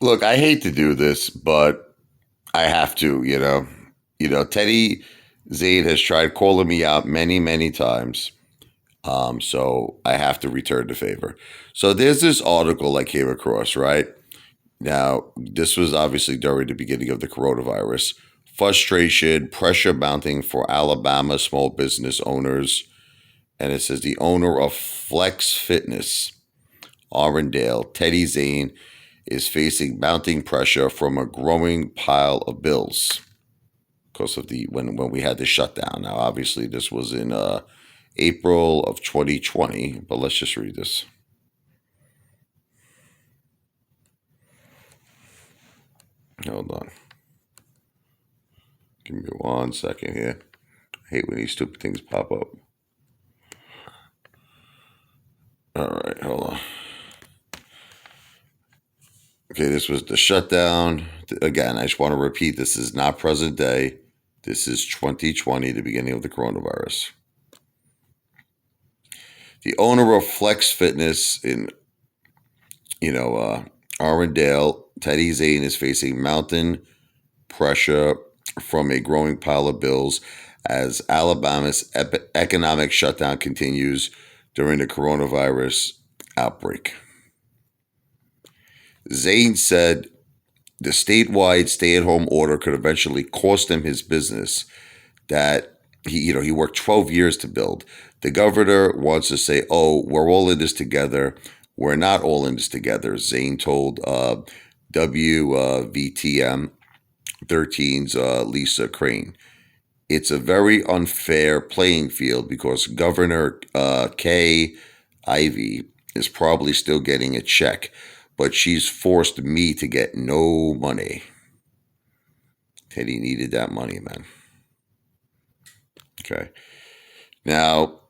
Look, I hate to do this, but I have to, Teddy Zane has tried calling me out many, many times. So I have to return the favor. So there's this article I came across, right? Now, this was obviously during the beginning of the coronavirus. Frustration, pressure mounting for Alabama small business owners. And it says the owner of Flex Fitness, Arendale, Teddy Zane, is facing mounting pressure from a growing pile of bills because of the when we had the shutdown. Now, obviously, this was in April of 2020, but let's just read this. Hold on. Give me 1 second here. I hate when these stupid things pop up. All right, hold on. Okay, this was the shutdown. Again, I just want to repeat this is not present day. This is 2020, the beginning of the coronavirus. The owner of Flex Fitness in, Arendale, Teddy Zane, is facing mountain pressure from a growing pile of bills as Alabama's economic shutdown continues during the coronavirus outbreak. Zane said the statewide stay-at-home order could eventually cost him his business that he worked 12 years to build. The governor wants to say, "Oh, we're all in this together." We're not all in this together, Zane told WVTM 13's Lisa Crane. It's a very unfair playing field because Governor Kay Ivey is probably still getting a check, but she's forced me to get no money. Teddy needed that money, man. Okay. Now,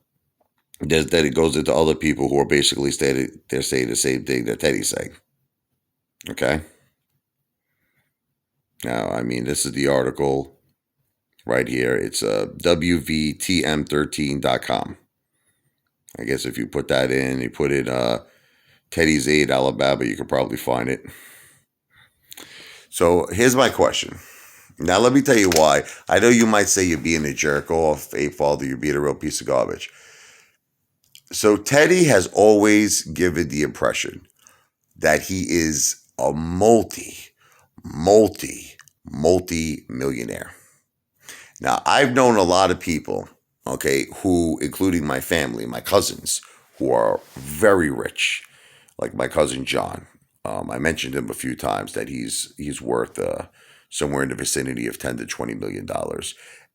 then it goes into other people who are basically they're saying the same thing that Teddy's saying. Okay. Now, I mean, this is the article right here. It's WVTM13.com. I guess if you put that in, you put in Teddy Zane, Alabama, you could probably find it. So here's my question. Now, let me tell you why. I know you might say you're being a jerk off, Apefather, you're being a real piece of garbage. So Teddy has always given the impression that he is a multi millionaire. Now, I've known a lot of people, okay, who, including my family, my cousins, who are very rich, like my cousin John. I mentioned him a few times that he's worth somewhere in the vicinity of $10 to $20 million,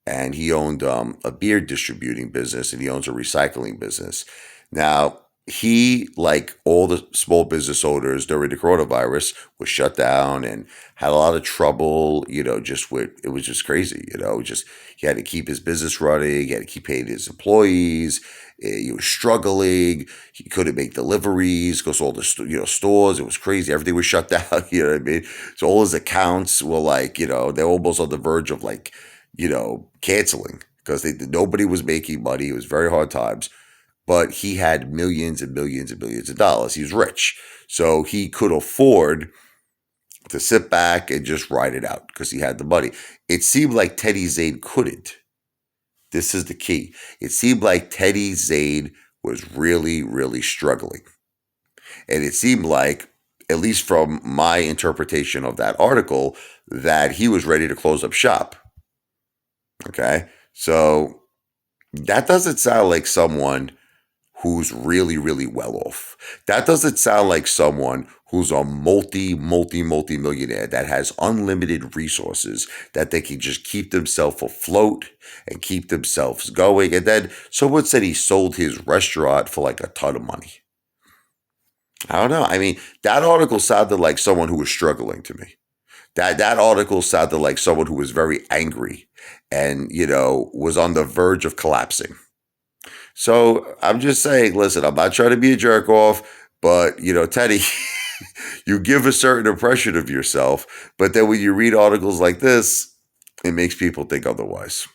and he owned a beer distributing business and he owns a recycling business. Now, he, like all the small business owners during the coronavirus, was shut down and had a lot of trouble, just with it was just crazy, just he had to keep his business running, he had to keep paying his employees, he was struggling, he couldn't make deliveries because all the stores, it was crazy, everything was shut down, you know what I mean? So all his accounts were like, they're almost on the verge of like, canceling because nobody was making money. It was very hard times, but he had millions and millions and millions of dollars. He was rich. So he could afford to sit back and just ride it out because he had the money. It seemed like Teddy Zane couldn't. This is the key. It seemed like Teddy Zane was really, really struggling. And it seemed like, at least from my interpretation of that article, that he was ready to close up shop. Okay. So that doesn't sound like someone who's really, really well off. That doesn't sound like someone who's a multi millionaire that has unlimited resources that they can just keep themselves afloat and keep themselves going. And then someone said he sold his restaurant for like a ton of money. I don't know. I mean, that article sounded like someone who was struggling to me. That article sounded like someone who was very angry and, was on the verge of collapsing. So I'm just saying, listen, I'm not trying to be a jerk off, but Teddy, you give a certain impression of yourself, but then when you read articles like this, it makes people think otherwise.